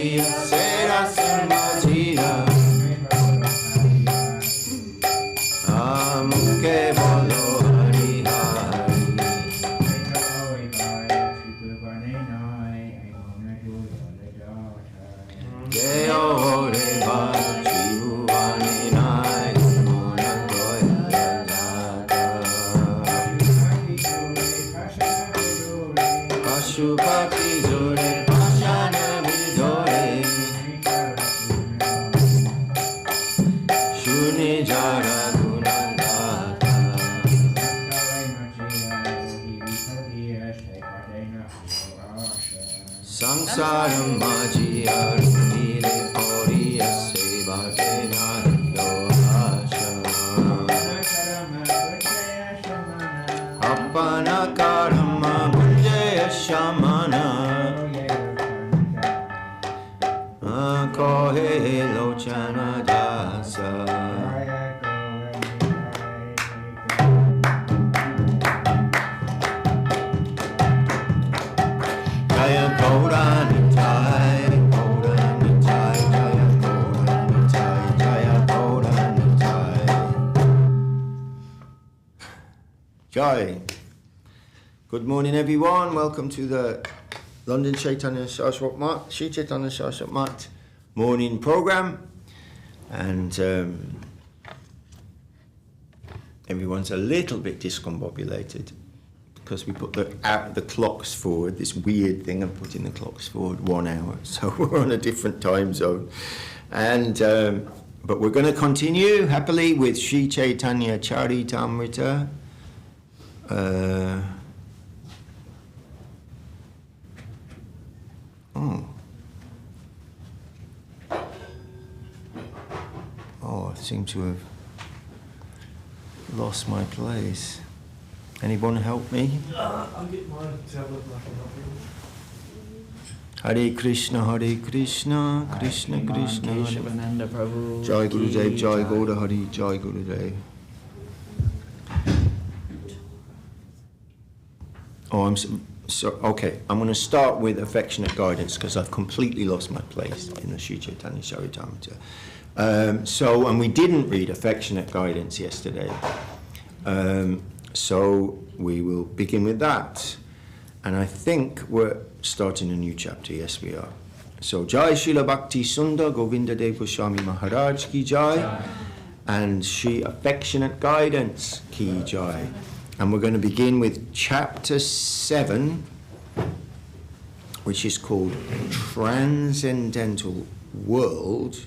Poriya Sera Samajira Amuke Bolo Hari Hari Deo Hore Bhaji Bhuvani Nai Mona Goya Pashupati Jore Pashana Vidore Shuni Jara Gunandata Samsaram Majia Nile Poriya Seva Tena Dohasha Appana Karma Bhunjaya Shamana Kohe Lochana Jasa Jaya Gaura Nitai, Gaura Nitai, Jaya Gaura Nitai, Jaya Gaura Nitai. Jai. Good morning, everyone. Welcome to the London Chaitanya Saraswat Math, Sri Chaitanya Saraswat Math morning program. And everyone's a little bit discombobulated because we put the clocks forward, this weird thing of putting the clocks forward 1 hour. So we're on a different time zone. And but we're going to continue happily with Sri Chaitanya Charitamrita. I seem to have lost my place. Anyone help me? I'll get my tablet and I can help you. Hare Krishna, Krishna Krishna. Keshavananda Prabhu. Jai Gurudev, Jai Gaura Hari, Jai Gurudev. Okay, I'm going to start with affectionate guidance because I've completely lost my place in the Sri Chaitanya Charitamrita. And we didn't read affectionate guidance yesterday. So we will begin with that. And I think we're starting a new chapter. Yes, we are. So Jai Srila Bhakti Sundar Govinda Dev Goswami Maharaj Ki Jai. And Shri Affectionate Guidance Ki Jai. And we're going to begin with chapter 7, which is called Transcendental World.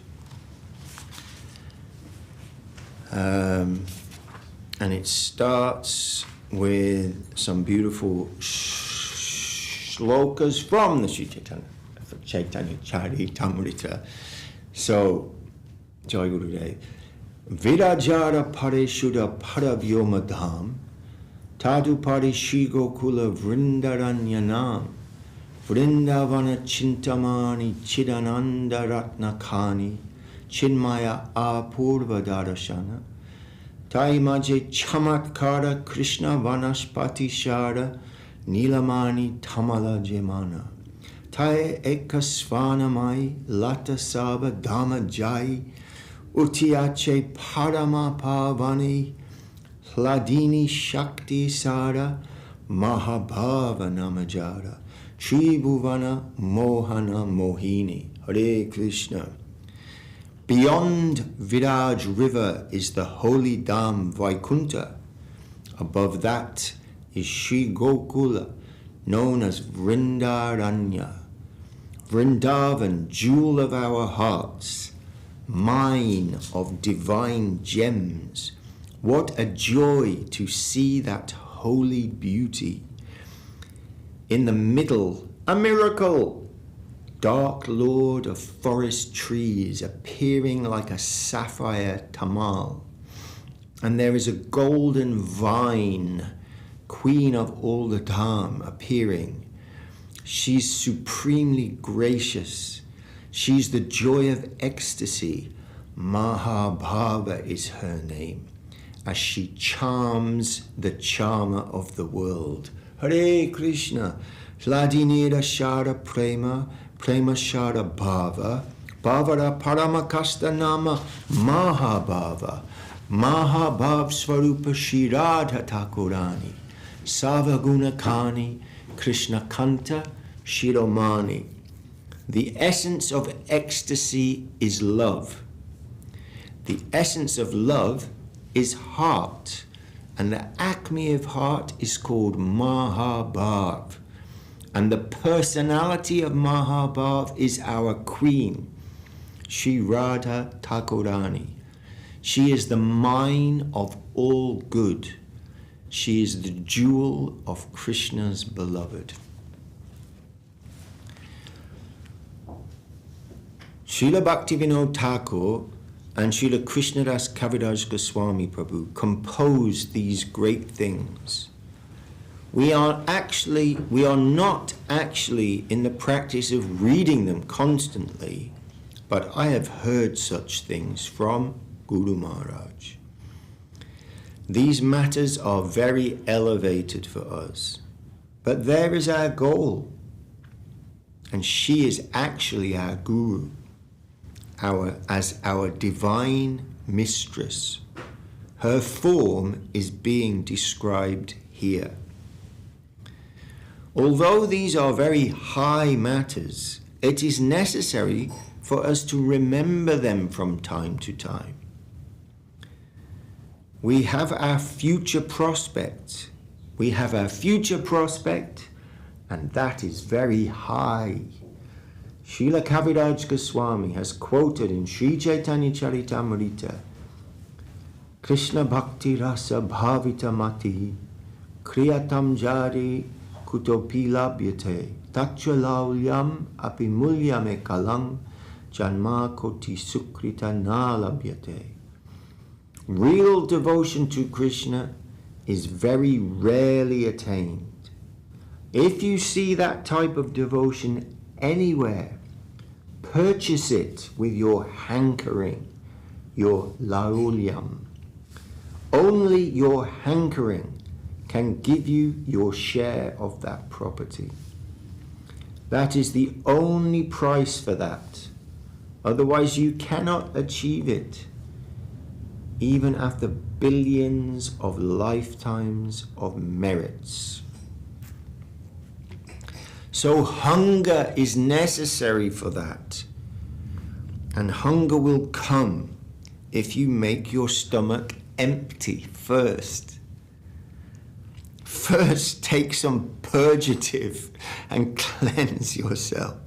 And it starts with some beautiful shlokas from the Sri Chaitanya Charitamrita. So, Jai Gurudev. Virajara Pareshuddha Paravyomadham Tadu Parishi Gokula Vrindaranyanam Vrindavana Chintamani Chidananda Ratnakani Chinmaya Apurva Darashana Taimaje Chamatkara Krishna Vanaspati Shara Nilamani Tamala Jemana Tai Ekasvanamai Lata Saba Dhamma Jai Utiache Parama Pavani Hladini Shakti Sara Mahabhava Namajara Tribhuvana Mohana Mohini. Hare Krishna. Beyond Viraj river is the holy Dham Vaikunta. Above that is Shri Gokula, known as Vrindaranya. Vrindavan, jewel of our hearts, mine of divine gems. What a joy to see that holy beauty. In the middle, a miracle. Dark lord of forest trees appearing like a sapphire tamal. And there is a golden vine, queen of all the Dham, appearing. She's supremely gracious. She's the joy of ecstasy. Mahabhava is her name, as she charms the charmer of the world. Hare Krishna. Hladinira Shara Prema Premashara Bhava, Bhavara Paramakasta Nama Mahabhava, Mahabhav Svarupa Shiradha Thakurani, Savaguna Kani, Krishna Kanta Shiromani. The essence of ecstasy is love. The essence of love is heart, and the acme of heart is called Mahabhav. And the personality of Mahabhav is our queen, Shri Radha Thakurani. She is the mine of all good. She is the jewel of Krishna's beloved. Srila Bhaktivinoda Thakur and Srila Krishnadas Kaviraj Goswami Prabhu composed these great things. We are not actually in the practice of reading them constantly, but I have heard such things from Guru Maharaj. These matters are very elevated for us, but there is our goal, and she is actually our Guru, as our divine mistress. Her form is being described here. Although these are very high matters, it is necessary for us to remember them from time to time. We have our future prospect. We have our future prospect, and that is very high. Srila Kaviraj Goswami has quoted in Sri Chaitanya Charitamrita, Krishna Bhakti Rasa Bhavita Mati Kriyatam Jari Kutopi Labhyate Tachalavyam Apimulyame Kalang Janma Koti Sukrita Na Labhyate. Real devotion to Krishna is very rarely attained. If you see that type of devotion anywhere, purchase it with your hankering, your laulyam. Only your hankering can give you your share of that property. That is the only price for that. Otherwise you cannot achieve it, even after billions of lifetimes of merits. So hunger is necessary for that. And hunger will come if you make your stomach empty first. First, take some purgative and cleanse yourself.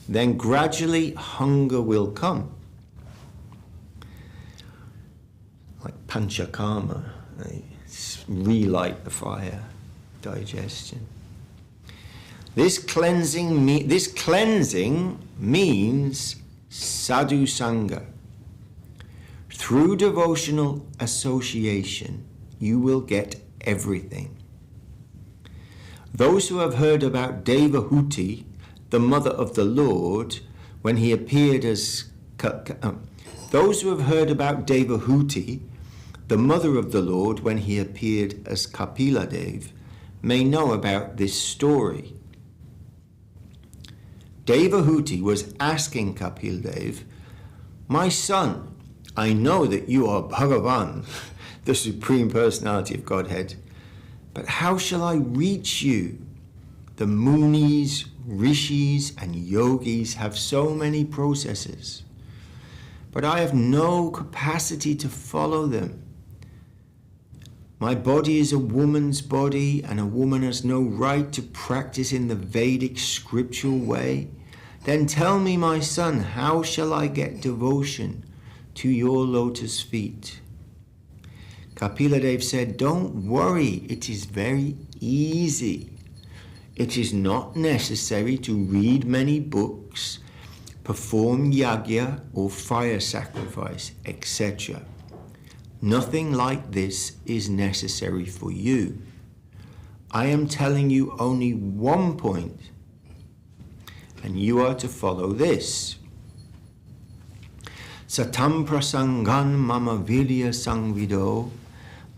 Then gradually hunger will come. Like panchakarma, relight the fire, digestion. This cleansing means sadhu sangha. Through devotional association, you will get everything. Those who have heard about Devahuti, the mother of the Lord, when he appeared as those who have heard about Devahuti, the mother of the Lord, when he appeared as Kapila Dev, may know about this story. Devahuti was asking Kapil Dev, "My son, I know that you are Bhagavan, the Supreme Personality of Godhead, but how shall I reach you? The Munis, Rishis, and Yogis have so many processes, but I have no capacity to follow them. My body is a woman's body, and a woman has no right to practice in the Vedic scriptural way. Then tell me, my son, how shall I get devotion to your lotus feet?" Kapila Dev said, "Don't worry, it is very easy. It is not necessary to read many books, perform yagya or fire sacrifice, etc. Nothing like this is necessary for you. I am telling you only one point, and you are to follow this. Satam prasangan mama virya sangvido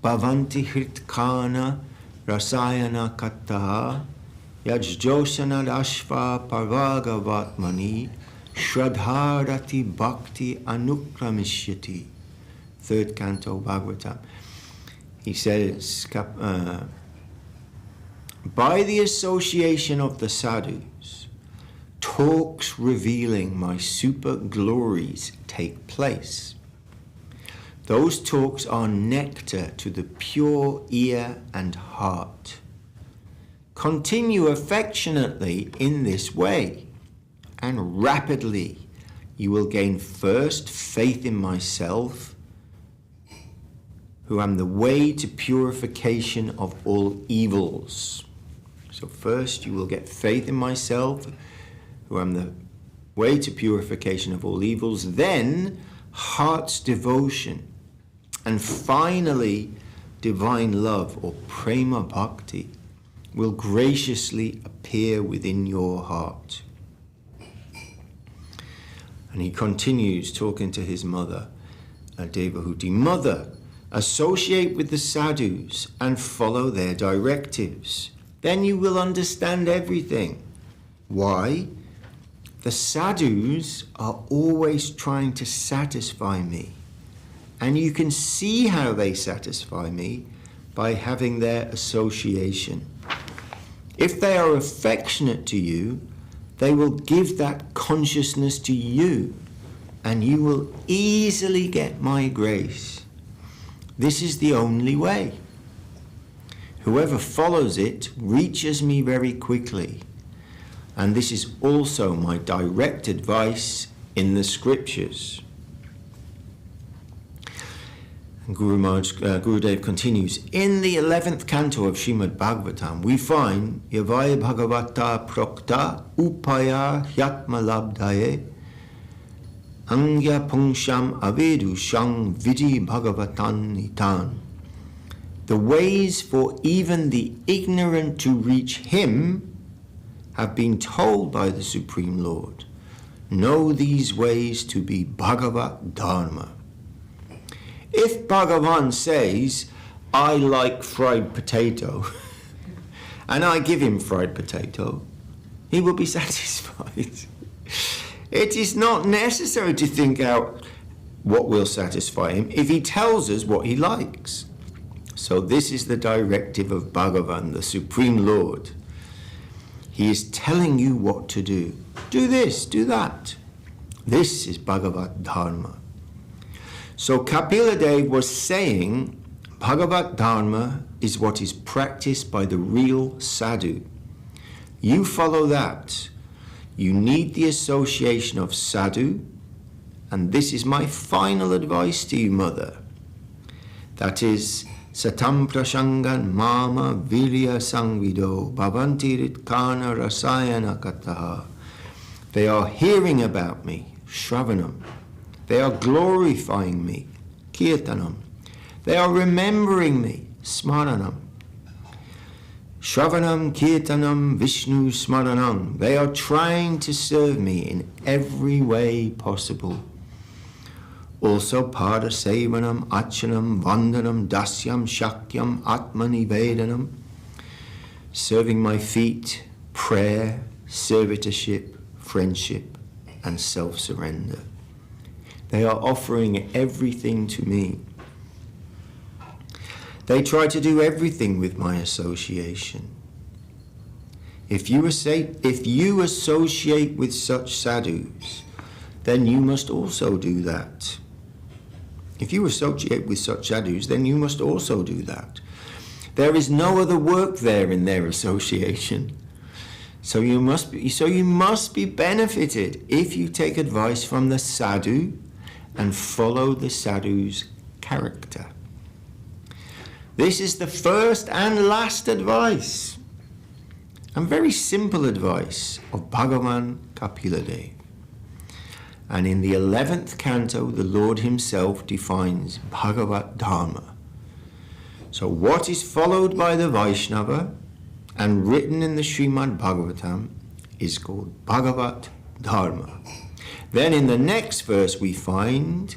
bhavanti hritkana rasayana kattaha Yajjosana Ashva Parvagavatmani Shraddharati Bhakti Anukramishati. Third canto, Bhagavatam. He says, by the association of the sadhus, talks revealing my super glories take place. Those talks are nectar to the pure ear and heart. Continue affectionately in this way, and rapidly you will gain first faith in myself, who am the way to purification of all evils. So first you will get faith in myself, who am the way to purification of all evils, then heart's devotion, and finally divine love or prema bhakti will graciously appear within your heart. And he continues talking to his mother, Devahuti. Mother, associate with the sadhus and follow their directives. Then you will understand everything. Why? The sadhus are always trying to satisfy me. And you can see how they satisfy me by having their association. If they are affectionate to you, they will give that consciousness to you, and you will easily get my grace. This is the only way. Whoever follows it reaches me very quickly, and this is also my direct advice in the scriptures. And Gurudev continues, in the 11th canto of Srimad Bhagavatam, we find Yavaya Bhagavata Prokta Upaya Hyatma Labdaye Angya Pungsham Avedu Shang Vidi Bhagavatan Nitan. The ways for even the ignorant to reach him have been told by the Supreme Lord. Know these ways to be Bhagavat Dharma. If Bhagavan says, I like fried potato, and I give him fried potato, he will be satisfied. It is not necessary to think out what will satisfy him if he tells us what he likes. So this is the directive of Bhagavan, the Supreme Lord. He is telling you what to do. Do this, do that. This is Bhagavat Dharma. So Kapila Dev was saying Bhagavat Dharma is what is practiced by the real sadhu. You follow that. You need the association of sadhu, and this is my final advice to you, mother. That is, Satam prashangan mama virya sangvido bhavantirit kana rasayana kataha. They are hearing about me, shravanam. They are glorifying me, kirtanam. They are remembering me, smaranam. Shravanam, kirtanam, Vishnu smaranam. They are trying to serve me in every way possible. Also pada sevanam, achanam, vandanam, dasyam, shakyam, atmani vedanam. Serving my feet, prayer, servitorship, friendship, and self-surrender. They are offering everything to me. They try to do everything with my association. If you associate with such sadhus, then you must also do that. If you associate with such sadhus, then you must also do that. There is no other work there in their association. So you must be benefited if you take advice from the sadhu and follow the sadhu's character. This is the first and last advice, and very simple advice of Bhagavan Kapila Dev. And in the 11th canto, the Lord himself defines Bhagavat Dharma. So what is followed by the Vaishnava and written in the Srimad Bhagavatam is called Bhagavat Dharma. Then in the next verse we find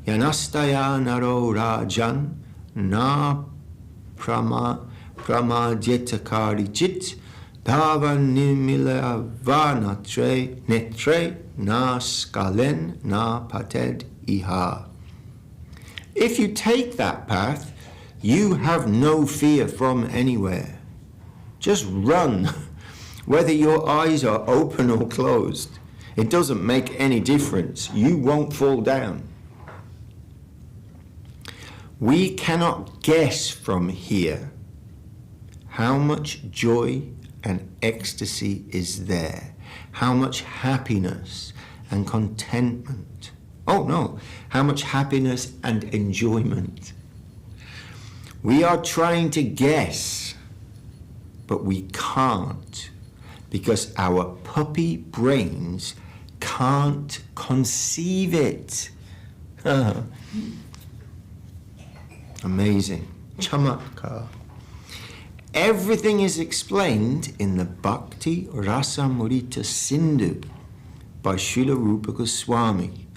Yanastaya Naro Rajan Na Pramadyetakari Chit Tava nimila vanatre netre na skalen na pated iha. If you take that path, you have no fear from anywhere. Just run, whether your eyes are open or closed. It doesn't make any difference. You won't fall down. We cannot guess from here how much joy and ecstasy is there, how much happiness and contentment. Oh no, how much happiness and enjoyment. We are trying to guess, but we can't, because our puppy brains can't conceive it. Amazing. Chamatkar. Everything is explained in the Bhakti Rasamrita Sindhu by Srila Rupa Goswami.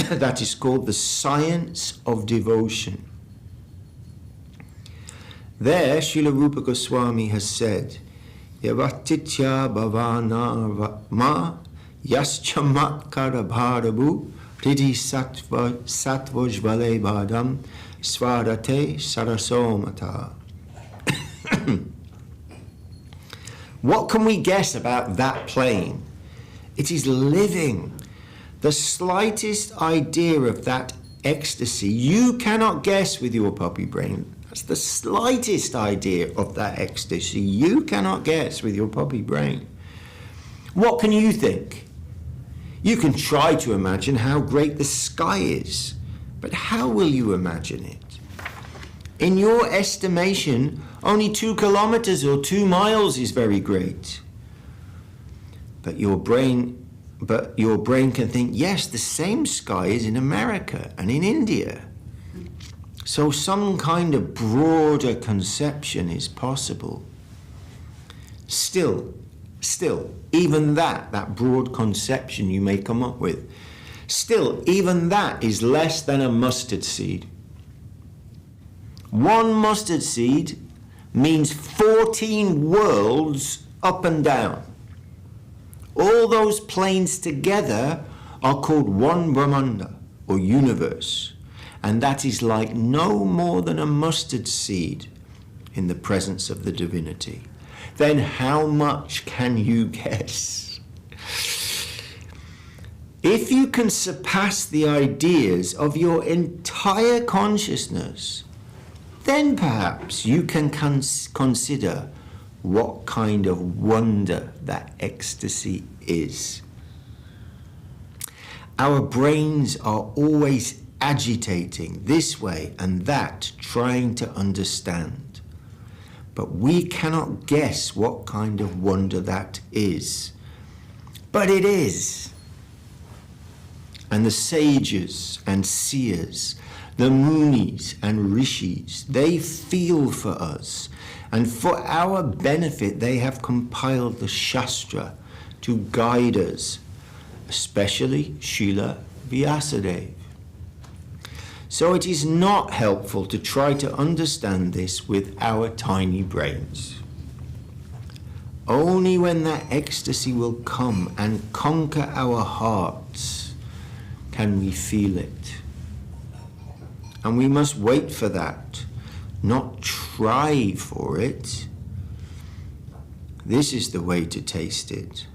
That is called the Science of Devotion. There, Srila Rupa Goswami has said, Yavatitya bhavana ma yaschamatkara bharabu ridi satvajvale bhadam svarate sarasomata. What can we guess about that plane? It is living. The slightest idea of that ecstasy, you cannot guess with your puppy brain. That's the slightest idea of that ecstasy. You cannot guess with your puppy brain. What can you think? You can try to imagine how great the sky is, but how will you imagine it? In your estimation, only 2 kilometers or 2 miles is very great. But your brain can think, yes, the same sky is in America and in India. So some kind of broader conception is possible. Still, even that broad conception you may come up with, still, even that is less than a mustard seed. 1 mustard seed means 14 worlds up and down. All those planes together are called one Brahmanda, or universe, and that is like no more than a mustard seed in the presence of the divinity. Then how much can you guess? If you can surpass the ideas of your entire consciousness, then perhaps you can consider what kind of wonder that ecstasy is. Our brains are always agitating this way and that, trying to understand. But we cannot guess what kind of wonder that is. But it is. And the sages and seers, the munis and rishis, they feel for us. And for our benefit, they have compiled the Shastra to guide us, especially Srila Vyasadeva. So it is not helpful to try to understand this with our tiny brains. Only when that ecstasy will come and conquer our hearts can we feel it. And we must wait for that, not try for it. This is the way to taste it.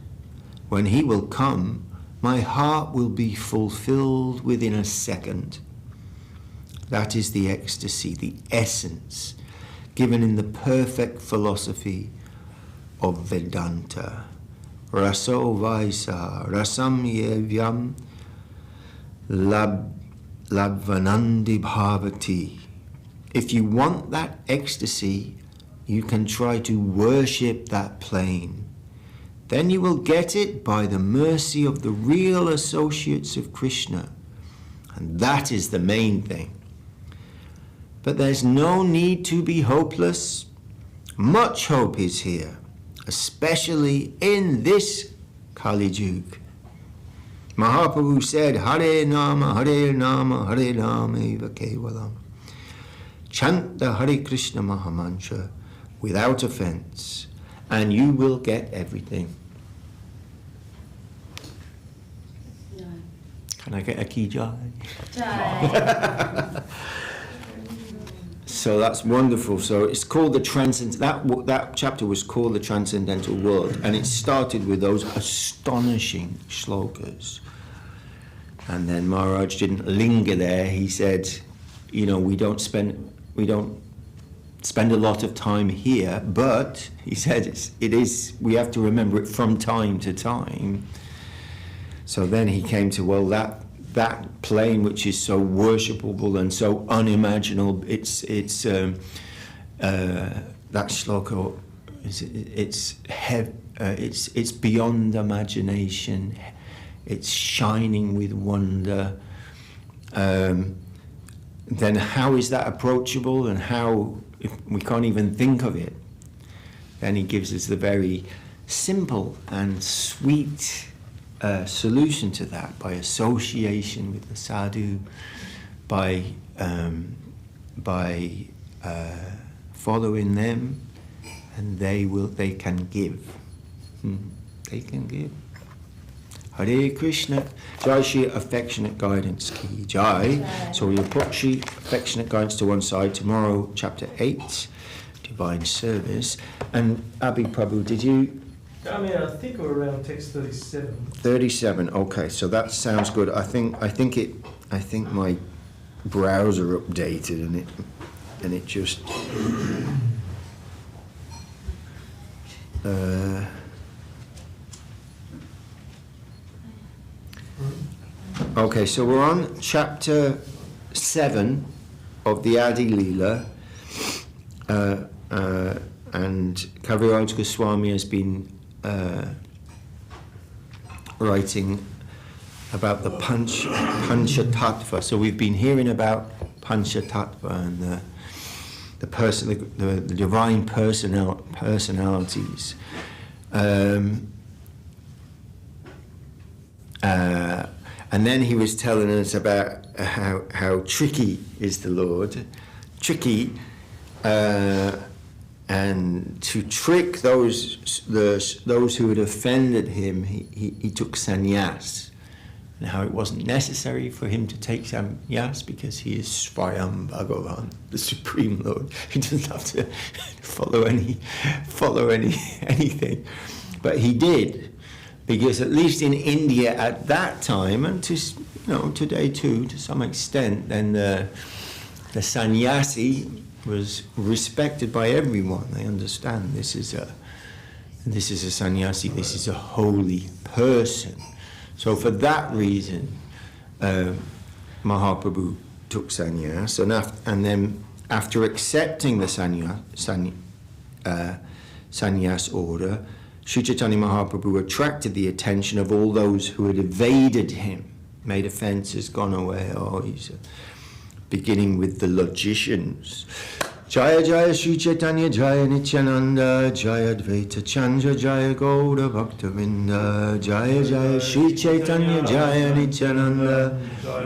When he will come, my heart will be fulfilled within a second. That is the ecstasy, the essence, given in the perfect philosophy of Vedanta. Raso vaisa rasam yevyam labvanandi bhavati. If you want that ecstasy, you can try to worship that plane. Then you will get it by the mercy of the real associates of Krishna. And that is the main thing. But there's no need to be hopeless. Much hope is here, especially in this Kali Yuga. Mahaprabhu said, Hare Nama, Hare Nama, Hare Nama eva kevalam. Chant the Hare Krishna Mahamantra without offense, and you will get everything. Can I get a key jar? So that's wonderful. So it's called the that chapter was called the Transcendental World, and it started with those astonishing shlokas. And then Maharaj didn't linger there. He said, you know, we don't spend a lot of time here, but he said we have to remember it from time to time. So then he came to, well, that plane which is so worshipable and so unimaginable, it's that shloka, it's beyond imagination, it's shining with wonder. Then how is that approachable, and how, if we can't even think of it? Then he gives us the very simple and sweet solution to that, by association with the sadhu, by following them, and they can give. They can give. Hare Krishna. Jai Shri Affectionate Guidance Ki Jai. So we'll put Shri Affectionate Guidance to one side. Tomorrow, chapter 8, Divine Service. And Abhi Prabhu, did you? I mean, I think we're around text 37. 37. Okay, so that sounds good. I think my browser updated and it just. Okay, so we're on chapter 7 of the Adi Leela, and Kaviraj Goswami has been writing about the Pancha Tattva. So we've been hearing about Pancha Tattva and the divine personalities. And then he was telling us about how tricky is the Lord, tricky, and to trick those who had offended him, he took sannyas, and how it wasn't necessary for him to take sannyas because he is Swayam Bhagavan, the Supreme Lord. He doesn't have to follow anything, but he did. Because at least in India at that time, and today too, to some extent, then the sannyasi was respected by everyone. They understand this is a sannyasi, this is a holy person. So for that reason, Mahaprabhu took sannyas, and then after accepting the sannyas order, Sri Chaitanya Mahaprabhu attracted the attention of all those who had evaded him, made offences, gone away. He's beginning with the logicians. Jaya Jaya Sri Chaitanya Jaya Nityananda Jaya Advaita Chandra Jaya Gaura Bhaktavinda Jaya Jaya Sri Chaitanya Jaya Nityananda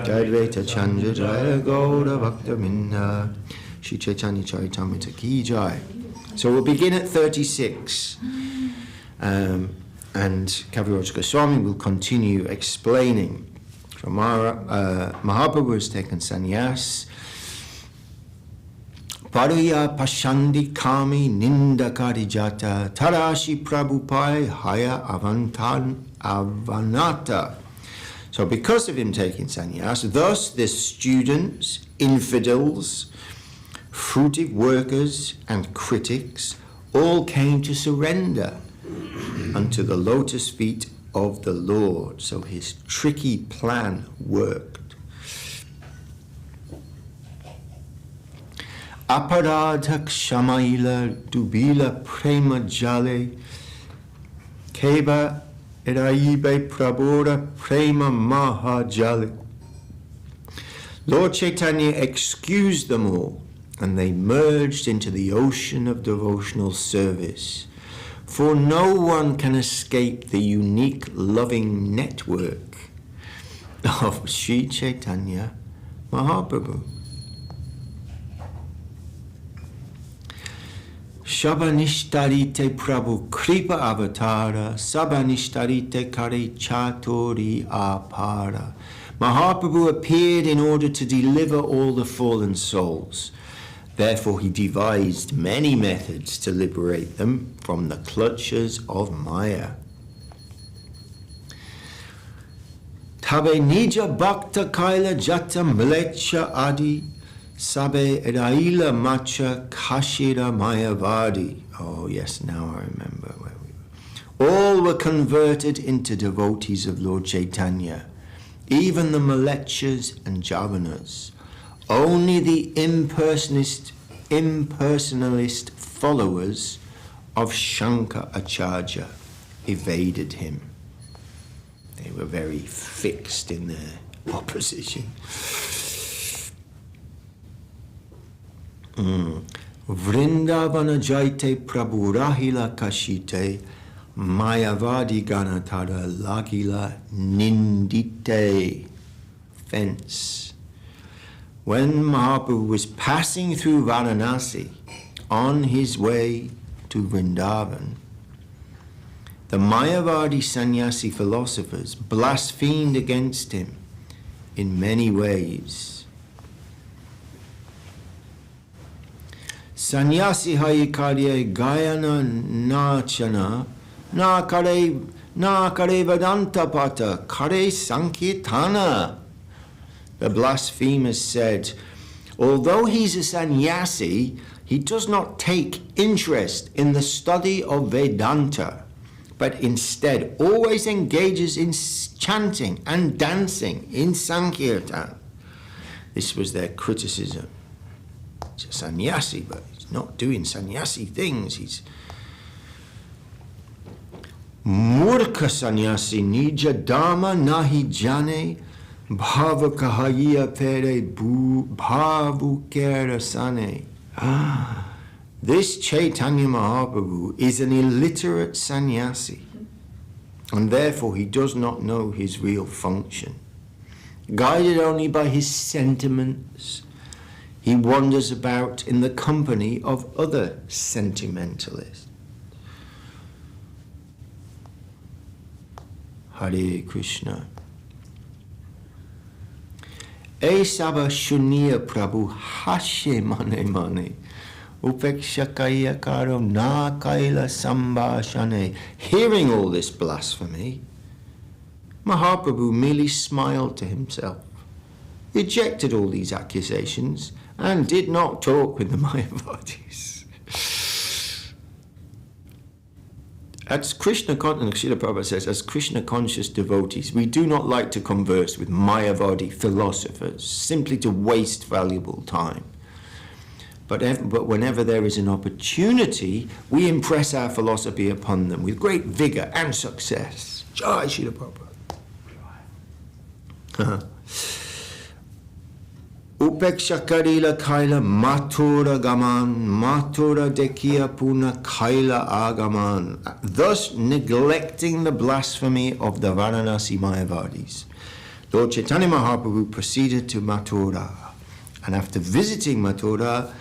Jaya Advaita Chandra Jaya Gaura Bhaktavinda Sri Chaitanya Charitamrita Ki Jai. So we'll begin at 36. And Kaviraj Goswami will continue explaining. So Mahaprabhu has taken sannyas. Paraya Pashandi Kami Ninda Karijata Tarashi Prabhupai Haya Avanata. So because of him taking sannyas, thus the students, infidels, fruitive workers and critics all came to surrender unto the lotus feet of the Lord. So his tricky plan worked. Aparadha Kshamaila Dubila Prema Jale Keba Eraibe Prabora Prema Mahajale. Lord Chaitanya excused them all, and they merged into the ocean of devotional service. For no one can escape the unique loving network of Sri Chaitanya Mahaprabhu. Shabanishtarite Prabhu Kripa Avatara, Sabanishtarite Kare Chatori Apara. Mahaprabhu appeared in order to deliver all the fallen souls. Therefore, he devised many methods to liberate them from the clutches of Maya. Tabe Nija Bhakta Kaila Jata Mlecha Adi Sabe Edaila Macha Kashira Mayavadi. Oh yes, now I remember where we were. All were converted into devotees of Lord Chaitanya, even the Malechas and Javanas. Only the impersonalist followers of Shankar Acharya evaded him. They were very fixed in their opposition. Vrindavana Jaite Prabhu Rahila Kashite Mayavadi Ganatara Lagila Nindite. Fence. When Mahaprabhu was passing through Varanasi on his way to Vrindavan, the Mayavadi sannyasi philosophers blasphemed against him in many ways. Sannyasi hayikarye gayana nachana na kare vedanta pata kare sankirtana. The blasphemers said, although he's a sannyasi, he does not take interest in the study of Vedanta, but instead always engages in chanting and dancing in Sankirtan. This was their criticism. He's a sannyasi, but he's not doing sannyasi things. He's Murkha sannyasi nija dharma nahi jane bhava kahaya pere bhavu kera sane. This Chaitanya Mahaprabhu is an illiterate sannyasi, and therefore he does not know his real function. Guided only by his sentiments, he wanders about in the company of other sentimentalists. Hare Krishna. Esaba Shuniya Prabhu Hashe Mane Mane Upekshakaya Karo Na Kaila Sambhashane. Hearing all this blasphemy, Mahaprabhu merely smiled to himself, rejected all these accusations, and did not talk with the Mayavadis. As Krishna conscious, Srila Prabhupada says, as Krishna conscious devotees, we do not like to converse with Mayavadi philosophers simply to waste valuable time. But whenever there is an opportunity, we impress our philosophy upon them with great vigor and success. Jai Srila Prabhupada. Upekshakarila kaila matura gaman, matura dekia puna kaila agaman. Thus neglecting the blasphemy of the Varanasi Mayavadis, Lord Chaitanya Mahaprabhu proceeded to Mathura, and after visiting Mathura,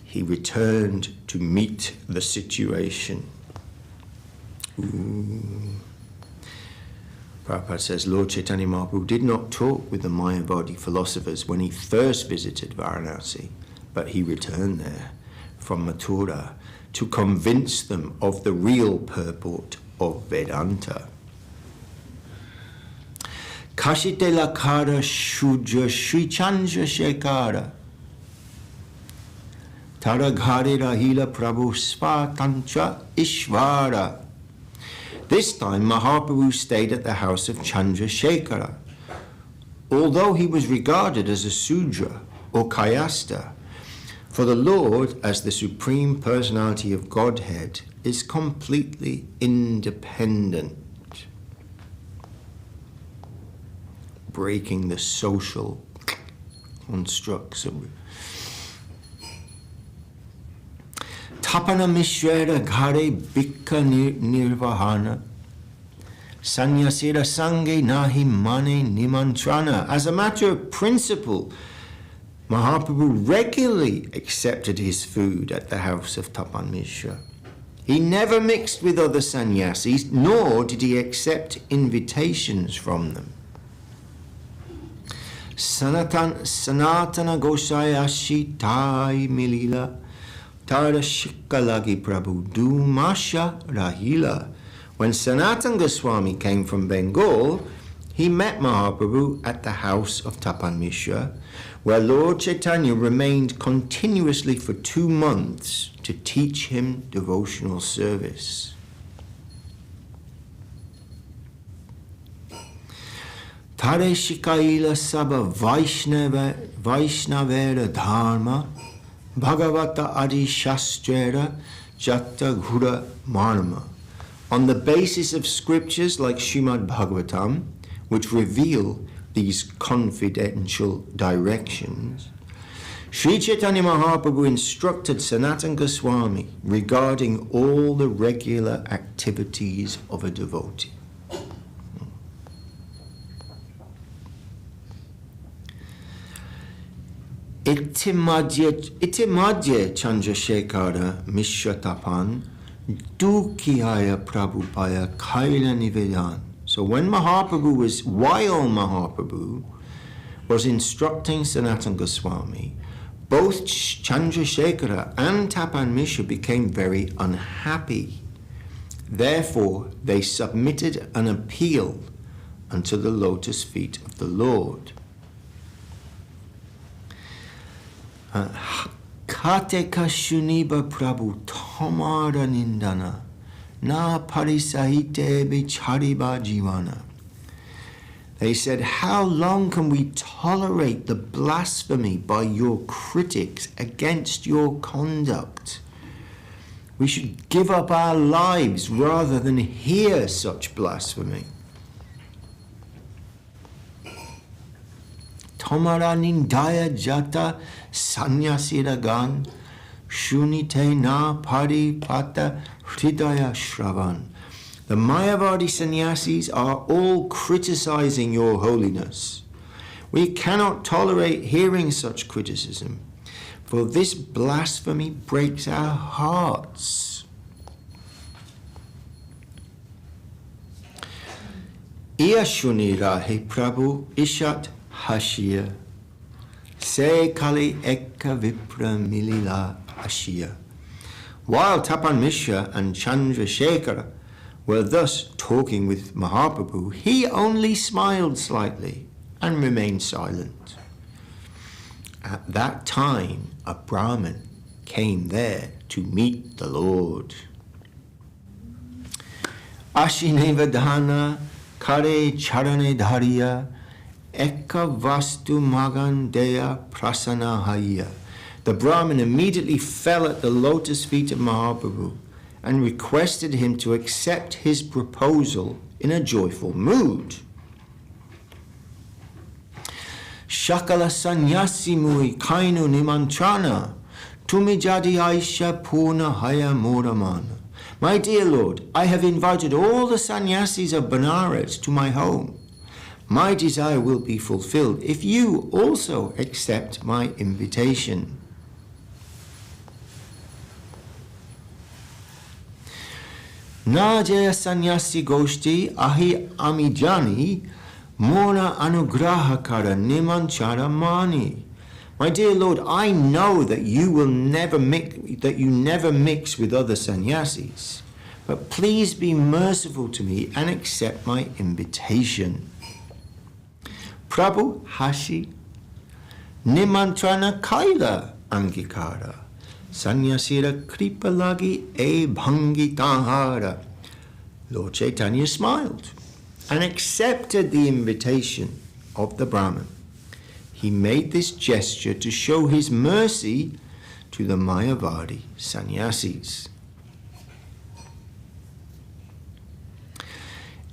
he returned to meet the situation. Prabhupada says Lord Chaitanya Mahaprabhu did not talk with the Mayavadi philosophers when he first visited Varanasi, but he returned there from Mathura to convince them of the real purport of Vedanta. Kashite lakara shudra Sri Chandra Shekhara Taraghari Rahila Prabhu Svatantra Ishvara. This time Mahaprabhu stayed at the house of Chandra Shekhara. Although he was regarded as a Sudra or Kayasta, for the Lord, as the Supreme Personality of Godhead, is completely independent, breaking the social constructs of Tapana Mishra Ghare Bhikka Nirvahana Sanyasira Sange Nahi Mane Nimantrana. As a matter of principle, Mahaprabhu regularly accepted his food at the house of Tapan Mishra. He never mixed with other sannyasis, nor did he accept invitations from them. Sanatana Gosai Ashi Tai Milila Tara Shikalagi Prabhu Dumasha Rahila. When Sanatana Goswami came from Bengal, he met Mahaprabhu at the house of Tapan Mishra, where Lord Chaitanya remained continuously for 2 months to teach him devotional service. Tare Shikaila Saba Vaishnavera Dharma Bhagavata Adi Shastrera Jata Gura Marma. On the basis of scriptures like Srimad Bhagavatam, which reveal these confidential directions, Sri Chaitanya Mahaprabhu instructed Sanatana Goswami regarding all the regular activities of a devotee. Itimadye Chandrasekhara Mishra Tapan Dukhyaya Prabhupaya Kaila Nivedan. So while Mahaprabhu was instructing Sanatana Goswami, both Chandrasekhara and Tapan Mishra became very unhappy. Therefore, they submitted an appeal unto the lotus feet of the Lord. Kateka Shuniba Prabhu Tomara Nindana Na Parisahite Bichariba Jivana. They said, how long can we tolerate the blasphemy by your critics against your conduct? We should give up our lives rather than hear such blasphemy. Tomara Nindaya Jata Sanyasiragan Shunite Na Pari Pata Hridaya Shravan. The Mayavadi sannyasis are all criticizing your holiness. We cannot tolerate hearing such criticism, for this blasphemy breaks our hearts. Iya shuni rahe Prabhu ishat hashia. Se kali ekka vipra milila ashia. While Tapan Mishra and Chandrasekhara were thus talking with Mahaprabhu, he only smiled slightly and remained silent. At that time, a Brahmin came there to meet the Lord. Ashinevadhana kare charane dhariya ekka vastu magan deya prasana haya. The Brahmin immediately fell at the lotus feet of Mahaprabhu and requested him to accept his proposal in a joyful mood. Shakala sanyasi mui kainu nimantrana tumi jadi aisha purna haya moramana. My dear Lord, I have invited all the sannyasis of Benares to my home. My desire will be fulfilled if you also accept my invitation. Na jaya sannyasi goshti ahi amijani mona anugrahakara nimanchara mani. My dear Lord, I know that you never mix with other sannyasis, but please be merciful to me and accept my invitation. Prabhu hashi nimantrana kaila angikara. Sanyasira kripalagi e bhangi tahara. Lord Chaitanya smiled and accepted the invitation of the Brahmin. He made this gesture to show his mercy to the Mayavadi sannyasis.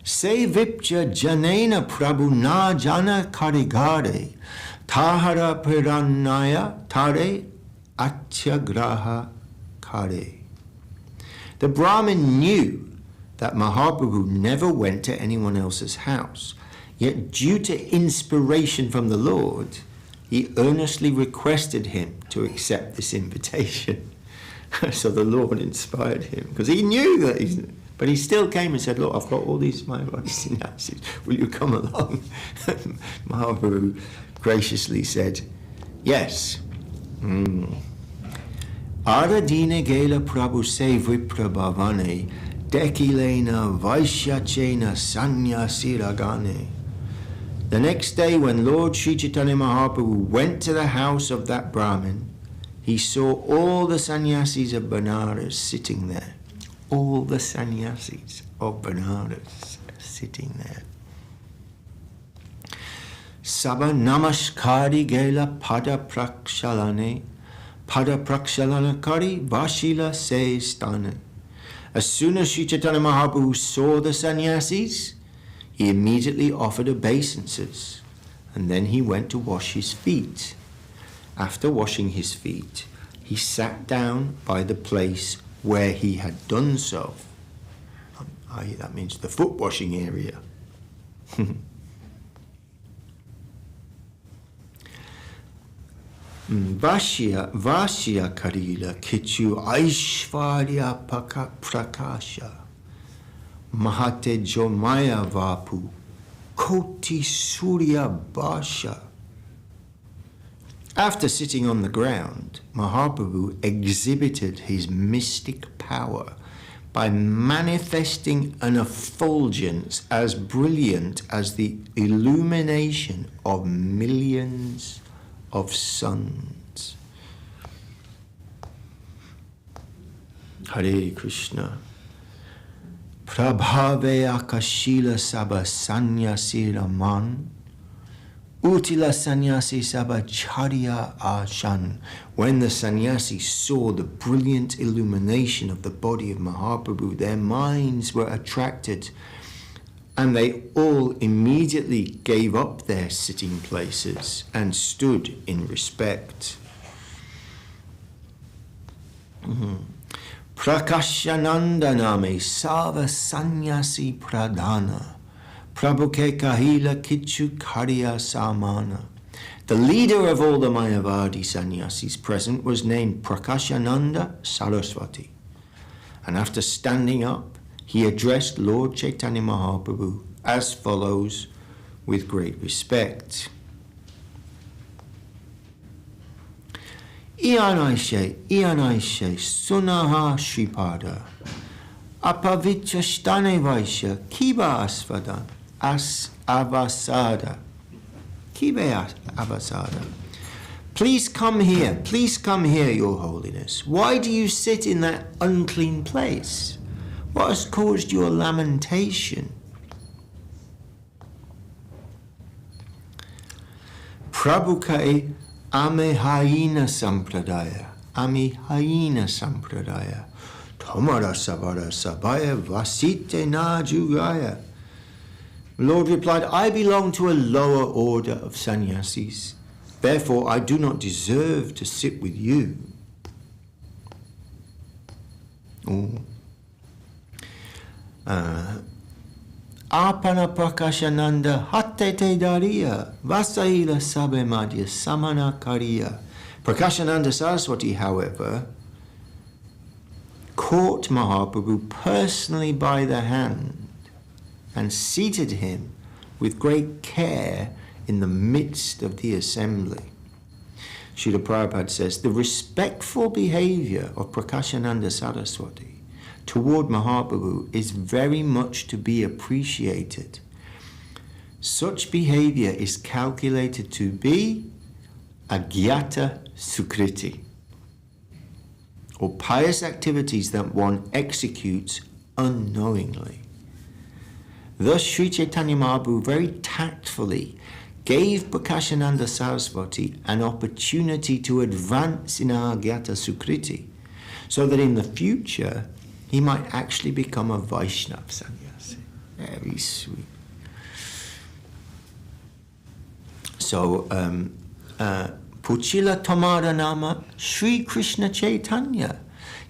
Se vipja janena prabhu na jana karigare tahara piranaya tare Atyagraha Kare. The Brahmin knew that Mahaprabhu never went to anyone else's house, yet due to inspiration from the Lord, he earnestly requested him to accept this invitation. So the Lord inspired him, because he knew that but he still came and said, look, I've got all these Mayavadi sannyasis, will you come along? Mahaprabhu graciously said, yes. Aradine gela Prabhu se viprabhavane, dekilena vaishyachena sannyasilagane. The next day when Lord Sri Chaitanya Mahaprabhu went to the house of that Brahmin, he saw all the sannyasis of Benares sitting there. All the sannyasis of Benares sitting there. Saba namaskari gela pada prakshalane kari vashila se stane. As soon as Sri Chaitanya Mahaprabhu saw the sannyasis, he immediately offered obeisances, and then he went to wash his feet. After washing his feet, he sat down by the place where he had done so. That means the foot washing area. Vashya karila kichu aishvarya prakasha mahate jomaya vapu koti surya basha. After sitting on the ground, Mahaprabhu exhibited his mystic power by manifesting an effulgence as brilliant as the illumination of millions of suns. Hare Krishna. Prabhave akashila sabha sanyasi raman. Utila sannyasi sabacharya ashan. When the sannyasis saw the brilliant illumination of the body of Mahaprabhu, their minds were attracted, and they all immediately gave up their sitting places and stood in respect. Prakashananda name sava sannyasi pradhana. Prabhu ke kahila kichu karya samana. The leader of all the Mayavadi sannyasis present was named Prakashananda Saraswati. And after standing up, he addressed Lord Chaitanya Mahaprabhu as follows with great respect. Ianaishe, sunaha shripada, apavitra stane vaisha, kiba asvadan. Avasada. Kibe avasada. Please come here, Your Holiness. Why do you sit in that unclean place? What has caused your lamentation? Prabhukai amehaina sampradaya. Tomara savara sabaya vasite na jugaya. Lord replied, I belong to a lower order of sannyasis. Therefore, I do not deserve to sit with you. Apana prakashananda hattete dariya vasaila sabemadya samana kariya. Prakashananda Saraswati, however, caught Mahaprabhu personally by the hand and seated him with great care in the midst of the assembly. Srila Prabhupada says, the respectful behavior of Prakashananda Saraswati toward Mahaprabhu is very much to be appreciated. Such behavior is calculated to be agyata sukriti, or pious activities that one executes unknowingly. Thus, Sri Chaitanya Mahaprabhu very tactfully gave Prakashananda Saraswati an opportunity to advance in Agyata Sukriti, so that in the future he might actually become a Vaishnava sannyasi. Very sweet. So, Puchila Tamara Nama Sri Krishna Chaitanya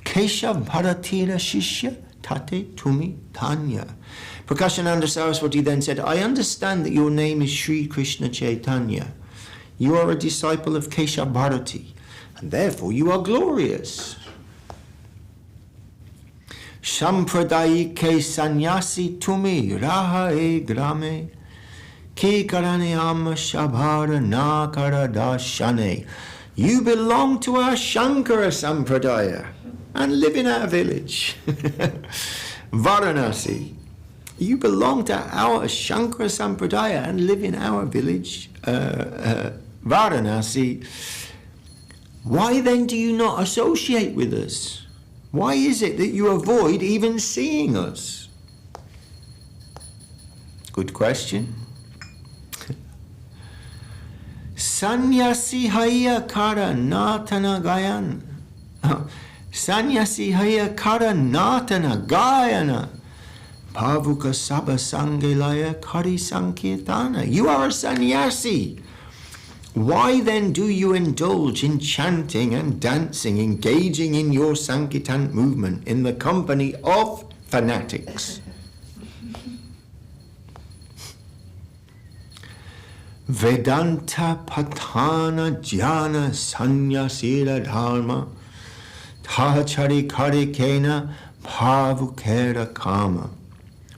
Keshav Bharatira Shishya Tate Tumi Tanya. Prakashananda Saraswati then said, I understand that your name is Sri Krishna Chaitanya. You are a disciple of Kesha Bharati, and therefore you are glorious. Sampradayike sannyasi tumi raha e grame, ki karane amma shabhara na karadashane. You belong to our Shankara Sampradaya and live in our village. Varanasi. You belong to our Shankara Sampradaya and live in our village. Varanasi. Why then do you not associate with us? Why is it that you avoid even seeing us? Good question. Sannyasi haya kara natana gayan. Sannyasi haya kara natana gayana. Pavuka sabha sangelaya kari sankirtana. You are a sannyasi. Why then do you indulge in chanting and dancing, engaging in your Sankirtan movement in the company of fanatics? Vedanta patana jnana sannyasira dharma tahachari karikena pavukera kama.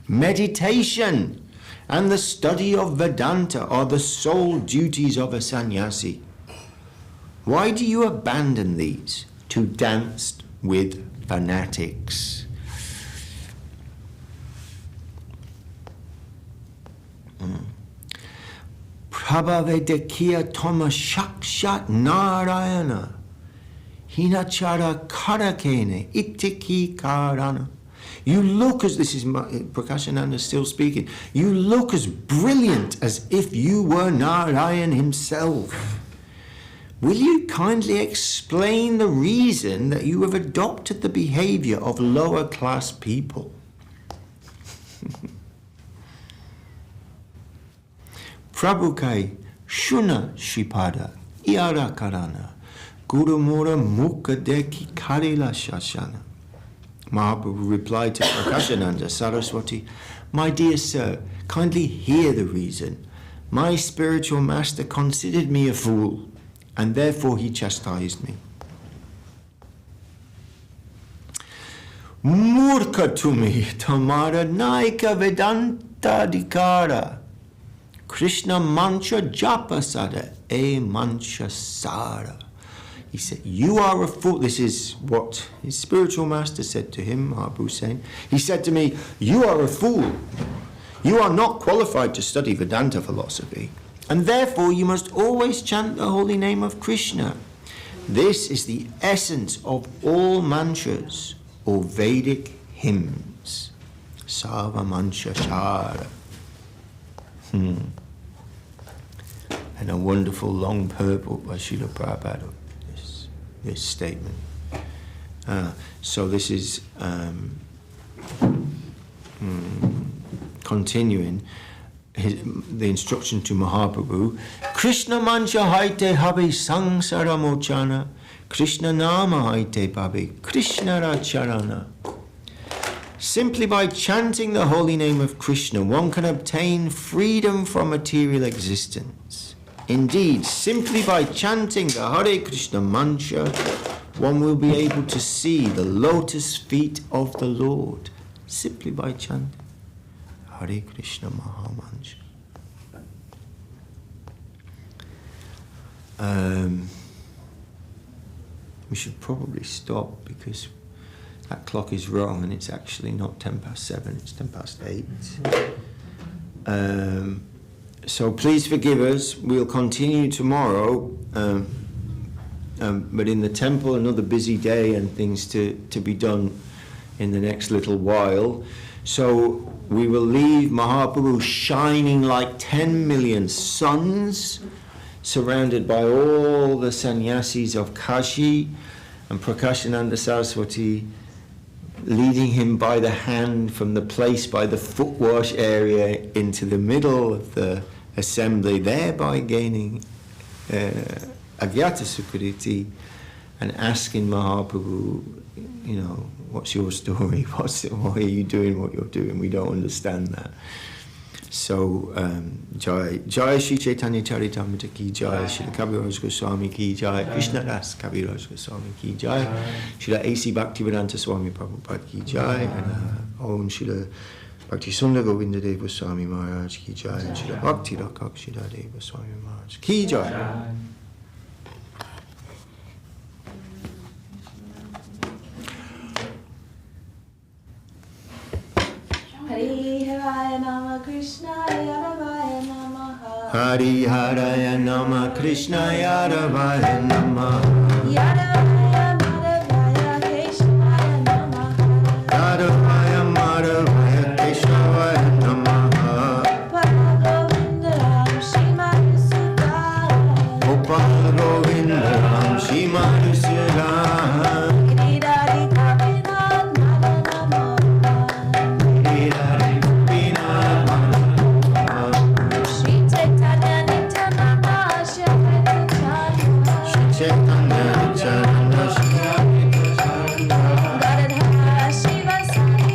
Meditation and the study of Vedanta are the sole duties of a sannyasi. Why do you abandon these to dance with fanatics? Prabhavedakiya Toma Shakshat Narayana Hinachara Karakene Ittiki Karana. You look as, this is Prakashananda still speaking, you look as brilliant as if you were Narayan himself. Will you kindly explain the reason that you have adopted the behavior of lower class people? Prabhukai Shuna Shipada Iara Karana Gurumura Mukha Deki Karila Shashana. Mahaprabhu replied to Prakashananda Saraswati, my dear sir, kindly hear the reason. My spiritual master considered me a fool, and therefore he chastised me. Murkha tumi tamara naika vedanta dikara. Krishna mancha japa sada e mancha sara. He said, you are a fool. This is what his spiritual master said to him, Mahaprabhu saying. He said to me, you are a fool. You are not qualified to study Vedanta philosophy, and therefore you must always chant the holy name of Krishna. This is the essence of all mantras or Vedic hymns. Sava mancha shara. And a wonderful long purport by Srila Prabhupada. This statement. So this is continuing the instruction to Mahaprabhu. Krishna mancha haite habe sangsara mochana. Krishna nama haite pabe Krishna racharana. Simply by chanting the holy name of Krishna, one can obtain freedom from material existence. Indeed, simply by chanting the Hare Krishna mantra, one will be able to see the lotus feet of the Lord. Simply by chanting Hare Krishna Mahamantra. We should probably stop because that clock is wrong and it's actually not 7:10, it's 8:10. So please forgive us. We'll continue tomorrow, but in the temple, another busy day and things to be done in the next little while. So we will leave Mahaprabhu shining like 10 million suns, surrounded by all the sannyasis of Kashi, and Prakashananda Saraswati leading him by the hand from the place by the foot wash area into the middle of the assembly, thereby gaining Agyata Sukriti, and asking Mahaprabhu, what's your story? Why are you doing what you're doing? We don't understand that. So, Jai Shri Chaitanya Charitamrita ki Jai, Srila Kaviraj Goswami ki Jai, Krishna Das Kaviraj Goswami ki Jai, Srila A.C. Bhaktivedanta Swami Prabhupada ki Jai, and Om Srila Bhakti Sundar Govinda Deva Swami Maharaj ki Jai, and Srila Bhakti Rakshida Deva Swami Maharaj ki Jai. Hari Haraya Nama Krishna Yaravaya Namaha. Hari Haraya Nama Krishna Yaravaya Namaha. Yaravaya Madhavaya Keshavaya Namaha. Yaravaya Madhavaya Keshavaya Namaha. Gopala Govinda Ram Shrimad Sudhara. Gopala Govinda Ram Shrimad Sudhara. Giridhari Gopinath Nava Namo. Shri Chaitanya Nityananda Shri Chaitanya Gadadhara Shivasari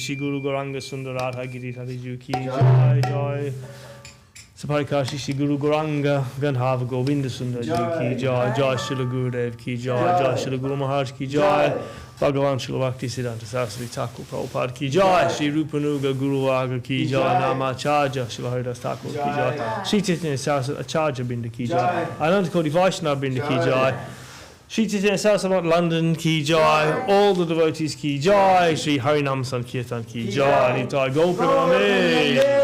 Shri Guru Gauranga Sundarata Giridhari Ju ki Jai Jai. Saparikashi Shri Guru Gauranga Gandhava Govinda Sundar Ji ki Jai. Jai Srila Gurudev ki Jai. Jai Srila Guru Maharaj ki Jai. Bhagavan Srila Bhakti Siddhanta Saraswati Thakur Prabhupada Ki Jai, Shri Rupanuga Guru Varga Ki Jai, Namacharya Srila Haridas Thakur Ki Jai, Shri Chaitanya Saraswati Acharya Binda Ki Jai, Ananta Koti Vaishnava Binda Ki Jai, Shri Chaitanya Saraswati London Ki Jai, all the devotees Ki Jai, Shri Harinam Sankirtan Ki Jai, Nitai Gaur Premanande.